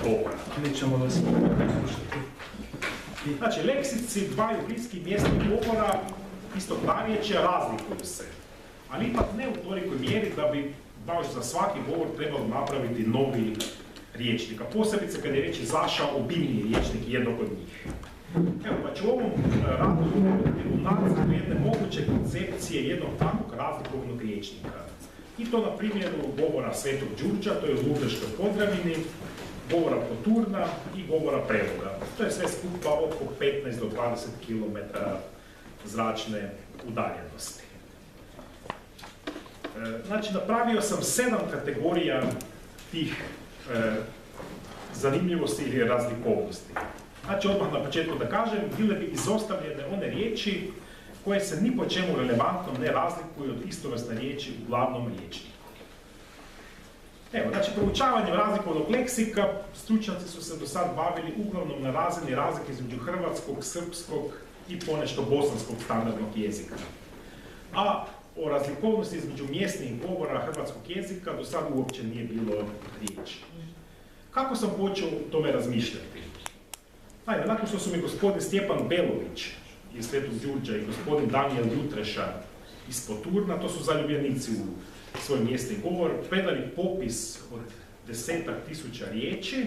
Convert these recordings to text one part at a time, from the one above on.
govora. Nećemo vas slušati. Znači, leksici dvaju bliskih mjesnih govora istog narječja razlikuju se, ali ipak ne u tolikoj mjeri da bi baš za svaki govor trebalo napraviti novi riječnik, a posebice kad je već izašao obilniji riječnik jednog od njih. Evo, pa ću u ovom radu govoriti u nacrtu jedne moguće koncepcije jednog takvog razlikovnog riječnika. I to na primjeru govora Svetog Đurđa, to je u Ludbreškoj Podravini, govora Poturna i govora Preloga. To je sve skupa oko 15 do 20 km zračne udaljenosti. Znači, napravio sam 7 kategorija tih zanimljivosti ili razlikovnosti. Znači, odmah na početku da kažem, bile bi izostavljene one riječi koje se ni po čemu relevantno ne razlikuju od istovrsne riječi u glavnom riječniku. Evo, znači, proučavanjem razlikovnog leksika stručnjaci su se do sad bavili uglavnom na razini razlike između hrvatskog, srpskog i ponešto bosanskog standardnog jezika. A o razlikovnosti između mjesnih govora hrvatskog jezika do sad uopće nije bilo riječi. Kako sam počeo o tome razmišljati? Naime, nakon što su mi gospodin Stjepan Belović iz Svetog Đurđa i gospodin Danijel Jutreša iz Poturna, to su zaljubljenici u svoj mjesni govor, predali popis od 10.000 riječi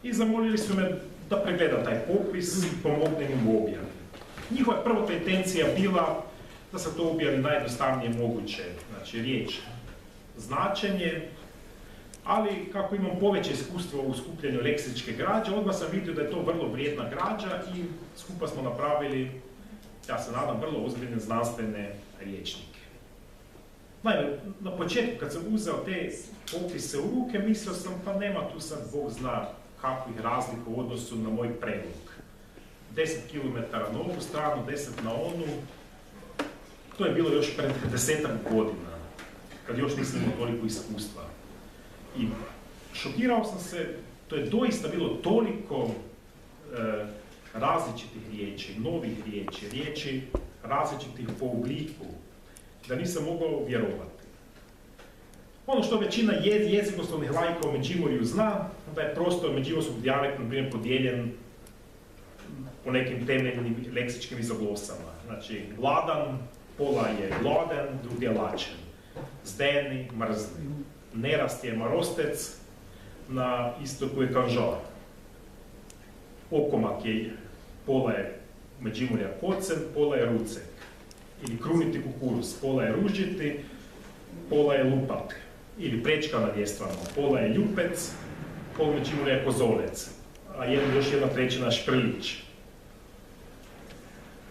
i zamolili su me da pregledam taj popis i pomognem im u objavi. Njihova prvotna intencija bila da se to objavi najjednostavnije moguće, znači riječ značenje, ali kako imam poveće iskustvo u skupljanju leksičke građe, odmah sam vidio da je to vrlo vrijedna građa i skupa smo napravili, ja se nadam, vrlo ozbiljne znanstvene riječnike. Naime, na početku kad sam uzeo te popise u ruke, mislio sam pa nema tu sad Bog zna kakvih razlika u odnosu na moj Prelog. 10 km na ovu stranu, 10 na onu, to je bilo još pred 10-ak godina, kad još nisam imao toliko iskustva. I šokirao sam se, to je doista bilo toliko različitih riječi, novih riječi, riječi različitih po obliku, da nisam mogao vjerovati. Ono što većina jezikoslovnih laika u Međimurju zna, da je prostor međimurskog dijalekta, na primjer, podijeljen po nekim temeljnim leksičkim izoglosama. Znači, gladan, pola je gladan, drugi je lačen. Zdeni, mrzli. Nerast je marostec, na istoku je kanžar. Okomak je, pola je Međimurja kocen, pola je rucek. Ili kruniti kukuruz, pola je ružiti, pola je lupak. Ili prečka na ljestvama, pola je ljupec, pola Međimurja je kozolec, a još jedna trećina šprlić.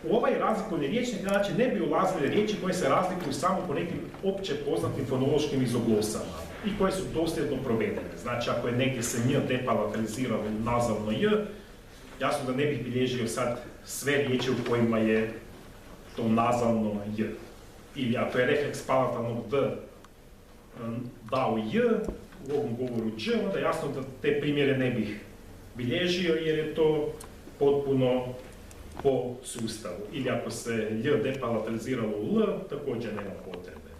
U ovaj razlikovni riječnik, znači, ne bi ulazile riječi koje se razlikuju samo po nekim opće poznatim fonološkim izoglosama i koje su dosljedno provedene. Znači, ako je negdje se nj depalataliziralo nazavno j, jasno da ne bih bilježio sad sve riječi u kojima je to nazavno j. Ili ako je refleks palatalnog d dao j, u ovom govoru đ, onda jasno da te primjere ne bih bilježio jer je to potpuno po sustavu. Ili ako se lj depalataliziralo u l, također nema potrebe.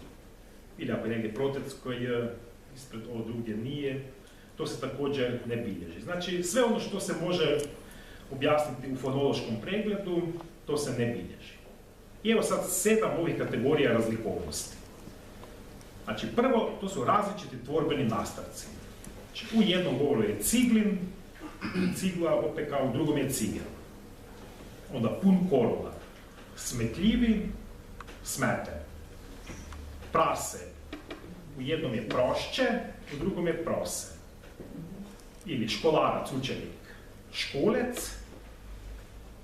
Ili ako je negdje protetsko j, ispred o drugdje nije, to se također ne bilježi. Znači, sve ono što se može objasniti u fonološkom pregledu, to se ne bilježi. I evo sad 7 ovih kategorija razlikovnosti. Znači, prvo, to su različiti tvorbeni nastavci. Znači, u jednom govoru je ciglin, cigla, opet kao u drugom je cigel. Onda pun korova, smetljivi, smete. Prase, u jednom je prošće, u drugom je prose. Ili školarac, učenik, školec,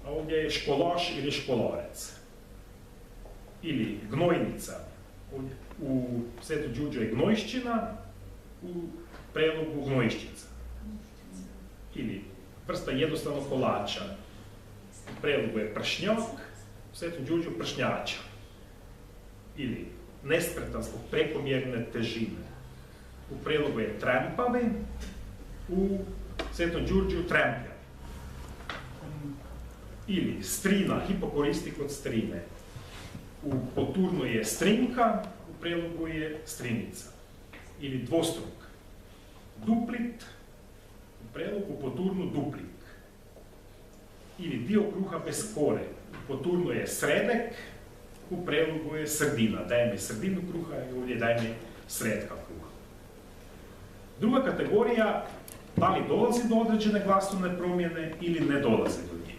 a ovdje je školaš ili školarec. Ili gnojnica, u Svetom Đurđu je gnojšćina, u Prelogu gnojšćica. Ili vrsta jednostavnog kolača, u Prelogu je pršnjak, u Svetom Đurđu pršnjača. Ili nespretan zbog prekomjerne težine. U Prelogu je trempavi, u Svetom Đurđu tremplja. Ili strina, hipokoristi kod strine. U Poturnu je strinka, u Prelogu je strinica. Ili dvostruk. Duplit, prelogu poturnu duplik. Ili dio kruha bez kore. U poturnu je sredek, u prelogu je sredina. Daje mi sredinu kruha i ovdje daje mi sredka kruha. Druga kategorija, da li dolazi do određene glasovne promjene ili ne dolazi do nje.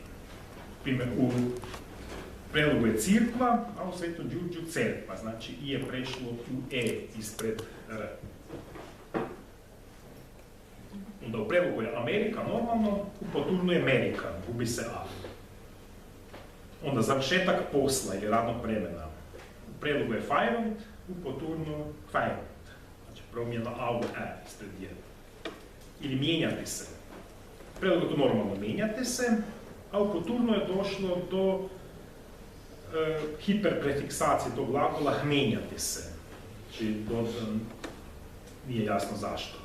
Primjer, u prelogu je cirkva, a u Svetom Đurđu cerkva, znači i je prešlo u e ispred r. Onda u prelogu je Amerika normalno, u poturnu je Amerika, gubi se a. Onda završetak posla ili radnog vremena. U prelogu je Feierabend, u poturnu Feierabend. Znači promjena a u e ispred je. Ili mijenjati se. U prelogu to normalno mijenjati se, a u poturnu je došlo do hiperprefiksacije tog glagola mijenjati se. Znači, nije jasno zašto.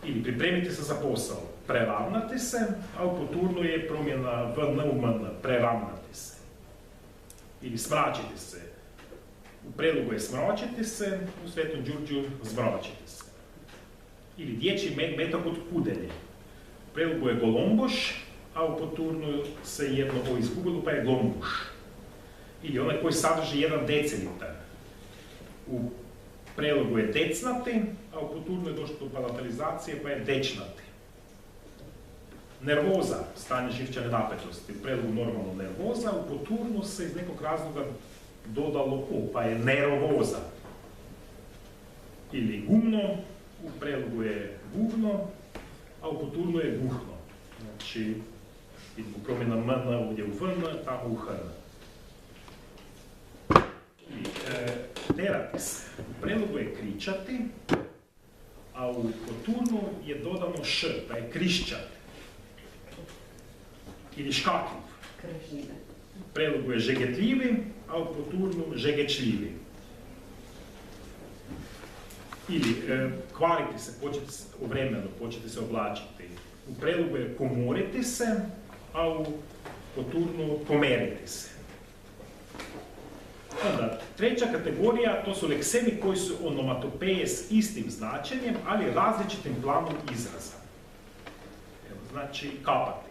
Ili pripremiti se za posao, preravnati se, a u poturnu je promjena v, n, u, m, preravnati se. Ili smračiti se. U prelogu je smračiti se, u Svetom Đurđu zmračiti se. Ili dječji metak od kudelje. U prelogu je golomboš, a u poturnu se jedno o izgubilo, pa je glombuš. Ili onaj koji sadrži 1 decilitar. U prelogu je decnati, a u poturnu je došlo do palatalizacije, pa je dečnati. Nervoza, stanje živčane napetosti. U prelogu normalno nervoza, u poturnu se iz nekog razloga dodalo o, pa je nervoza. Ili gumno, u prelogu je guvno, a u poturnu je guhno. Znači, vidimo promjena m, ovdje u v, tamo u h. Terati se. U prelogu je kričati, a u poturnu je dodano š, pa je krišćati. Ili škakljiv. U prelogu je žegetljivi, a u poturnu žegečljivi. Ili kvariti se, u vremenu, početi se oblačiti. U prelogu je komoriti se, a u poturnu pomeriti se. Onda, treća kategorija, to su leksemi koji su onomatopeje s istim značenjem, ali različitim planom izraza. Evo, znači, kapati.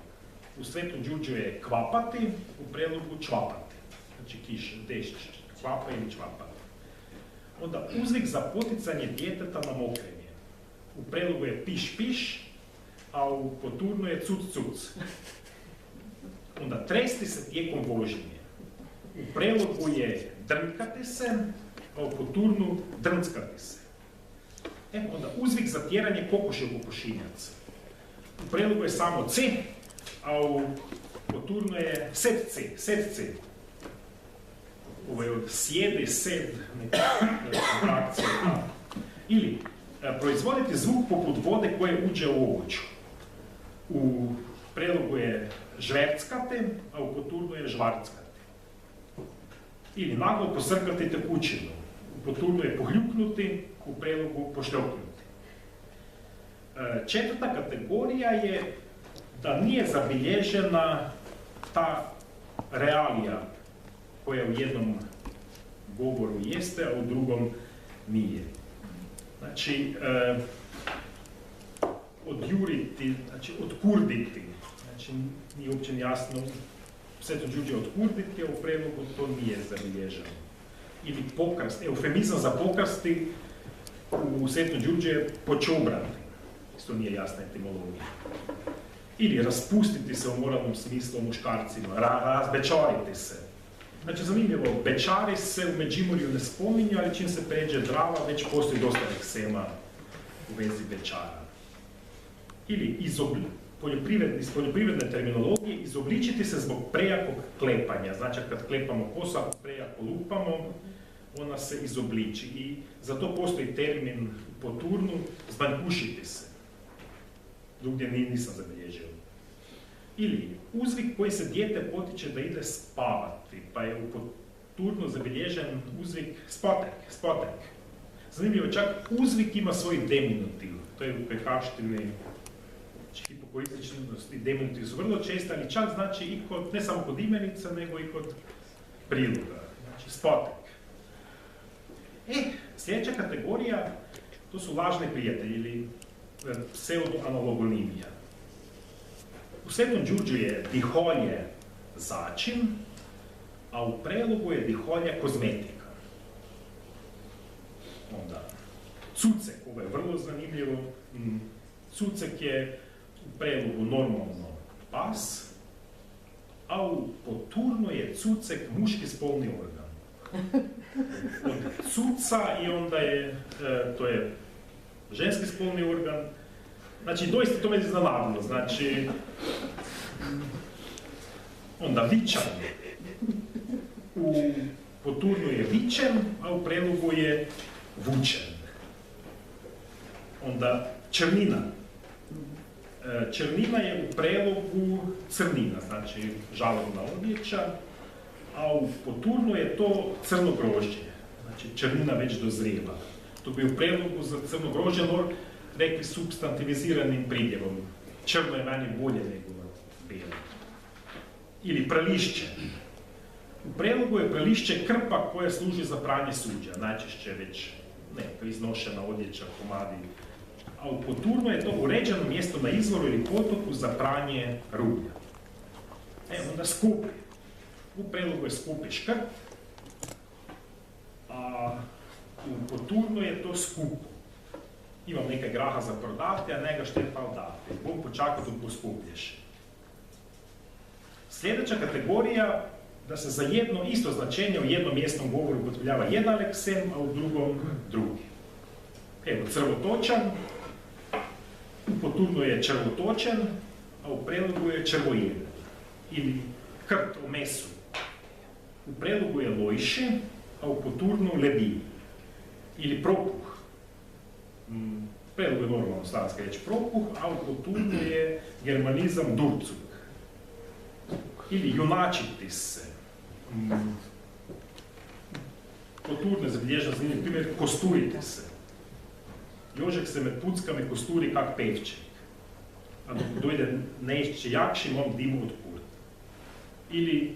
U Svetom Đurđu je kvapati, u prelogu čvapati. Znači, kiša, dešć, kvapa ili čvapati. Onda, uzvik za poticanje djeteta na mokrenje. U prelogu je piš, piš, a u poturnu je cuc, cuc. Onda, tresti se tijekom vožnje. U prelogu je drnkati se, a u poturnu drnckati se. Onda uzvik za tjeranje kokoši u kokošinjac. U prelogu je samo c, a u poturnu je sed c, sed c. Ovo je od sjede, sed, neka akcija. Ili proizvoditi zvuk poput vode koje uđe u ovuću. U prelogu je žverckate, a u poturnu je žvarckate. Ili naglo posrkati tekućinu. U poturnu je pohljuknuti, u prelogu pošljoknuti. Četvrta kategorija je da nije zabilježena ta realija koja u jednom govoru jeste, a u drugom nije. Znači, odjuriti, znači odkurditi, znači nije uopće jasno. Svetom Đurđu je odkurditi, a u prelogu to nije zabilježeno. Ili pokrasti, eufemizam za pokrasti u Svetom Đurđu je počobrati. Isto nije jasna etimologija. Ili raspustiti se u moralnom smislu muškarcima, razbečariti se. Znači, zanimljivo, bečari se u Međimurju ne spominju, ali čim se pređe Drava, već postoji dosta leksema u vezi bečara. Ili iz poljoprivredne terminologije izobličiti se zbog prejakog klepanja. Znači, kad klepamo kosu, ako prejako lupamo, ona se izobliči. I za to postoji termin u poturnu zbankušiti se. Drugdje nisam zabilježio. Ili uzvik koji se dijete potiče da ide spavati, pa je u poturnu zabilježen uzvik spotek, spotek. Zanimljivo, čak uzvik ima svoj diminutiv. To je u pekavštini hipokorističnosti, diminutivi su vrlo česti, ali čak znači i kod, ne samo kod imenica, nego i kod priloga. Znači, spotek. Sljedeća kategorija, to su lažni prijatelji ili pseudoanalogonimija. U Svetom Đurđu je diholje začin, a u prelogu je diholje kozmetika. Onda, cucek, ovo je vrlo zanimljivo, cucek je u prelogu normalno pas, a u poturno je cucek muški spolni organ. Od cuca i onda je, to je ženski spolni organ. Znači, doista to me iznenadilo. Znači, onda vičan. U poturnu je vičen, a u prelogu je vučen. Onda črnina. Črnina je u prelogu crnina, znači žalobna odjeća, a u poturnu je to crno grožđe. Znači črnina već dozrijeva. To bi u prelogu za crno grožđe rekli supstantiviziranim pridjevom. Črno je manje bolje nego bijelo. Ili prelišće. U prelogu je prelišće krpa koja služi za pranje suđa, najčešće već neka iznošena odjeća, komadi. A u poturnu je to uređeno mjesto na izvoru ili potoku za pranje rublja. Onda skupi. U prelogu je skupi škrp, a u poturnu je to skupo. Imam neka graha za prodati, a nega šte pa dati. Bom počakao dok poskuplješ. Sljedeća kategorija, da se za jedno isto značenje u jednom mjesnom govoru upotrebljava jedan leksem, a u drugom drugi. Evo, crvotočan, u poturnu je črvotočen, a u prelogu je črvojen. Ili krt o mesu. U prelogu je lojši, a u poturnu lebi. Ili propuh. U prelogu je normalno slavenska riječ propuh, a u poturnu je germanizam durcuk. Ili junačiti se. Poturno je zabilježen zanimljiv primjer, kosturiti se. Jožek se med puckami kosturi kak pevček. A dok dojde nešće jakšim, on dimu od kurt. Ili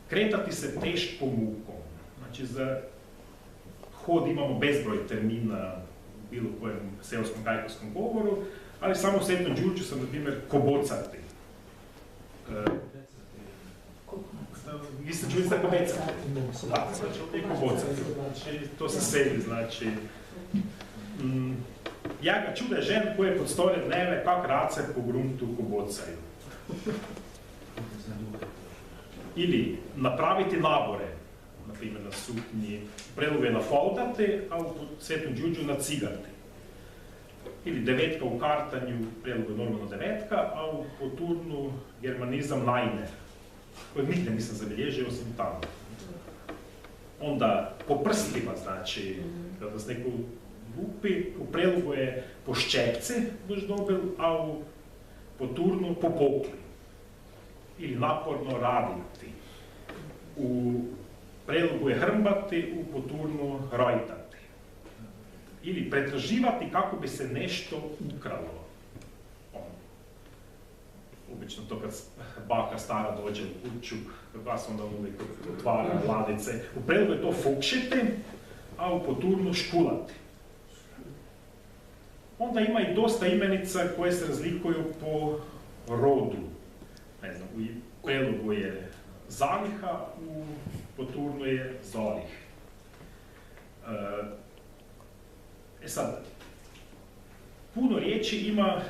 kretati se teškom mukom. Znači za hod imamo bezbroj termina u bilo kojem seoskom kajkavskom govoru, ali samo u Svetom Đurđu sam, na primjer, kobocati. Vi ste čuli za kobecati? Da, znači ovdje je kobocati. Znači, to se sedi, znači... Ja ga čude žen koje pod store dneve kak race po gruntu kobocaju. Ili napraviti nabore, na primjer na suknji, u prelogu je nafoldati, a u Svetom Đurđu nacigati. Ili devetka u kartanju, u prelogu je normalno devetka, a u poturnu germanizam najne, kojeg nikde nisam zabilježio, osim tamo. Onda po prstima, znači, kada se neko lupi, u prelogu je po ščepci, boš dobil, a u poturnu po pokli. Ili naporno raditi. U prelogu je hrmbati, u poturnu rojtati. Ili pretraživati kako bi se nešto ukralo. Obično to kad baka stara dođe u kuću, vas onda uvijek otvara ladice. U prelogu je to fukšiti, a u poturnu škulati. Onda ima i dosta imenica koje se razlikuju po rodu. Ne znam, u prelogu je zaliha, u poturnu je zolih. Sad, puno riječi ima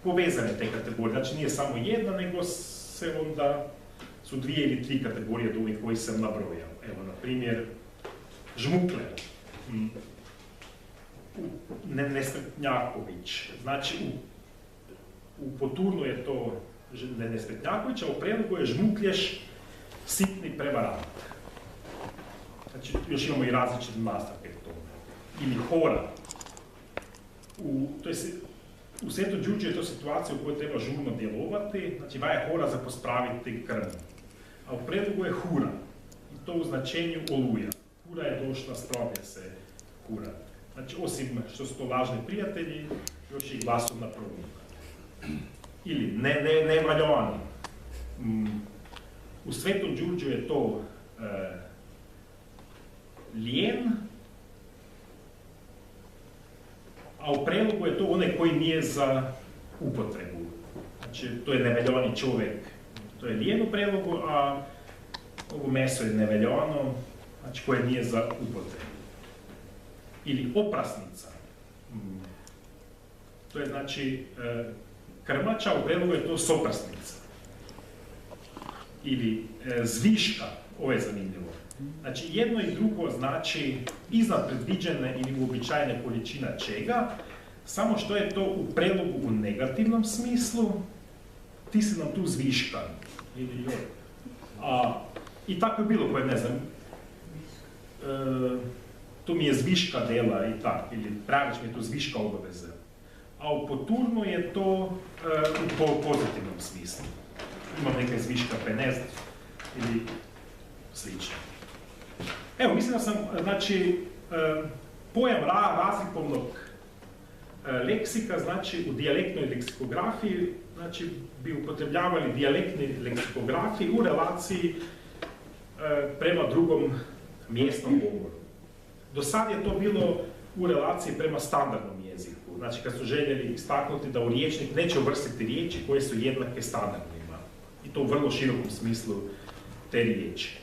povezane te kategorije, znači nije samo jedna, nego se onda su 2 ili 3 kategorije od ovih koji sam nabrojao. Evo, na primjer, žmukler, Nespretnjaković, znači u poturnu je to Nespretnjaković, a u prelogu je žmuklješ, sitni prevarant. Znači, još imamo i različite nastavke toga. Ili hora. U Svetom Đurđu je to situacija u kojoj treba žurno djelovati, znači vaja hora za pospraviti krm. A u prelogu je hura, i to u značenju oluja. Hura je došla, spravlja se hura. Znači, osim što su to lažni prijatelji, još i glasovna promjena. Ili nevaljovani. U Svetom Đurđu je to lijen, a u prelogu je to onaj koji nije za upotrebu. znači to je neveljoni čovjek, to je lijen u prelogu, a ovo meso je neveljano, znači koje nije za upotrebu. Ili oprasnica. To je znači krmača, u prelogu je to soprasnica. Ili zviška, ovo je zanimljivo. Znači jedno i drugo znači iznad predviđene ili uobičajene količina čega, samo što je to u prelogu u negativnom smislu, ti si nam tu zviška. Ili joj. I tako je bilo koje, ne znam, tu mi je zviška dela i tako, ili pravić mi je to zviška obaveze. A u poturno je to u pozitivnom smislu. Imam neke zviška penez ili slično. Evo, mislim da sam, znači, pojam razlikovnog leksika, znači u dijalektnoj leksikografiji, znači bi upotrebljavali dijalektni leksikografiji u relaciji prema drugom mjesnom govoru. Do sad je to bilo u relaciji prema standardnom jeziku. Znači kad su željeli istaknuti da u riječnik neće uvrstiti riječi koje su jednake standardnima. I to u vrlo širokom smislu te riječi.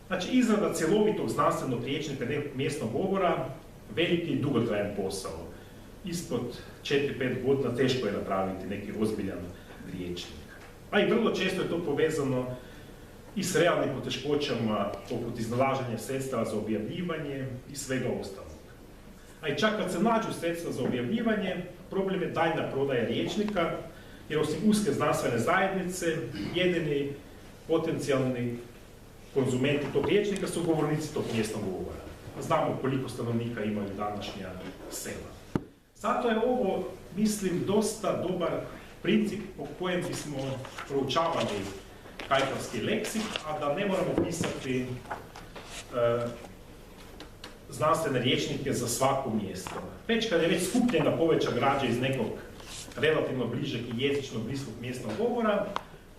Znači izrada cjelovitog znanstvenog riječnika nekog mjesnog govora veliki i dugotrajan posao. Ispod 4-5 godina teško je napraviti neki ozbiljan riječnik. A i vrlo često je to povezano i s realnim poteškoćama poput iznalaženja sredstava za objavljivanje i svega ostalog. A i čak kad se nađu sredstva za objavljivanje, problem je daljna prodaja riječnika, jer osim uske znanstvene zajednice, jedini potencijalni konzumenti tog riječnika su govornici tog mjesnog govora. Znamo koliko stanovnika imaju današnja sela. Zato je ovo, mislim, dosta dobar princip po kojem bismo proučavali kajkavski leksik, a da ne moramo pisati znanstvene rječnike za svako mjesto. Već kad je već skupljena poveća građa iz nekog relativno bližeg i jezično bliskog mjesnog govora,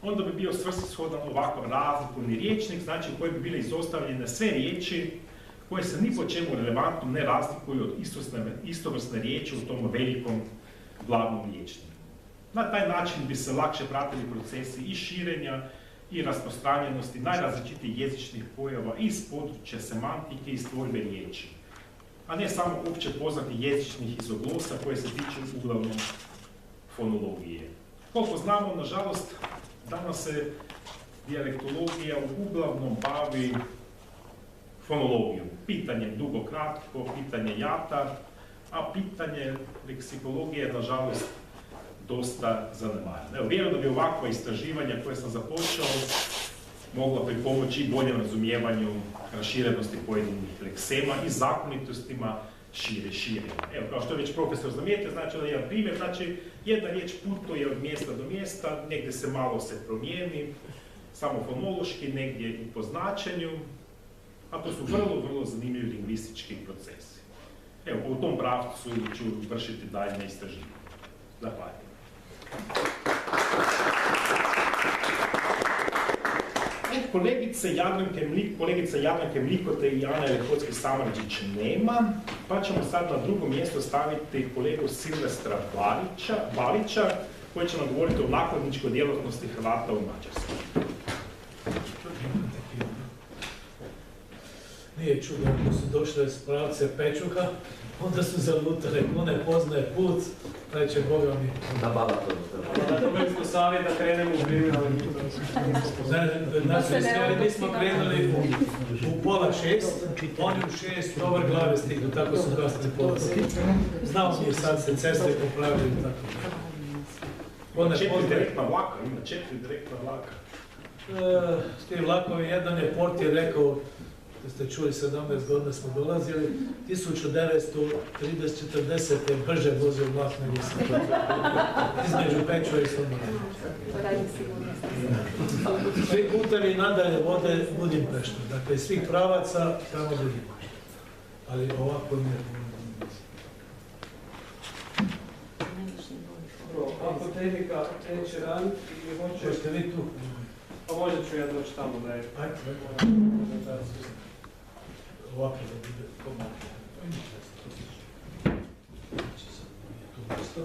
onda bi bio svrsishodan ovakav razlikovni rječnik, znači u kojem bi bile izostavljene sve riječi koje se ni po čemu relevantno ne razlikuju od istovrsne riječi u tom velikom glavnom rječniku. Na taj način bi se lakše pratili procesi i širenja i rasprostranjenosti najrazličitijih jezičnih pojava iz područja semantike i stvorbe riječi, a ne samo opće poznatih jezičnih izoglosa koje se tiču uglavnom fonologije. Koliko znamo, nažalost, danas se dijalektologija uglavnom bavi fonologijom, pitanjem dugo-kratko, pitanje jata, a pitanje leksikologije je, nažalost, dosta zanemareno. Evo, vjerujem da bi ovakva istraživanja koje sam započeo mogla pripomoći i boljem razumijevanju raširenosti pojedinih leksema i zakonitostima širenja. Evo, kao što je već profesor zamijetio, znači da jedan primjer, znači jedna riječ putuje od mjesta do mjesta, negdje se malo se promijeni, samo fonološki, negdje i po značenju, a to su vrlo zanimljivi lingvistički procesi. Evo, u tom pravcu ću vršiti daljnje istraživanje. Zahvaljujem. Kolegica Jadranke Mlikote i Ana Lehoцький-Samardžić nema, pa ćemo sad na drugo mjesto staviti kolegu Silvestra Balića, koji će nam govoriti o nakladničkoj djelatnosti Hrvata u Mađarskoj. Nije čudo, ako su došle s pravce Pečuha, onda su zalutale, ko ne poznaje put, taj će Boga mi... Da baba to. Da dobili smo savjet da krenemo u kriminalni. Mi smo krenuli u pola 6, oni u 6, dobar glave stignu, tako su kasne pola 7. Znao mi sad se ceste popravljaju tako. 4 direktna vlaka, ima 4 direktna vlaka. Ti vlakovi, jedan je portir rekao, da ste čuli, 17 godina smo dolazili, 1930-40 je brže vozio vlak nego sam. Između Pečova i Slobodana. Svi putevi nadalje vode Budimpeštu, dakle svih pravaca tamo Budimpeštu. Ali ovako mi je... Ako tehnika neće raditi i hoće... Hoćete vi tu? Pa možda ću ja doći tamo da je... Ajde. Ovako da bude komod. Znači sad nije tu mjesto.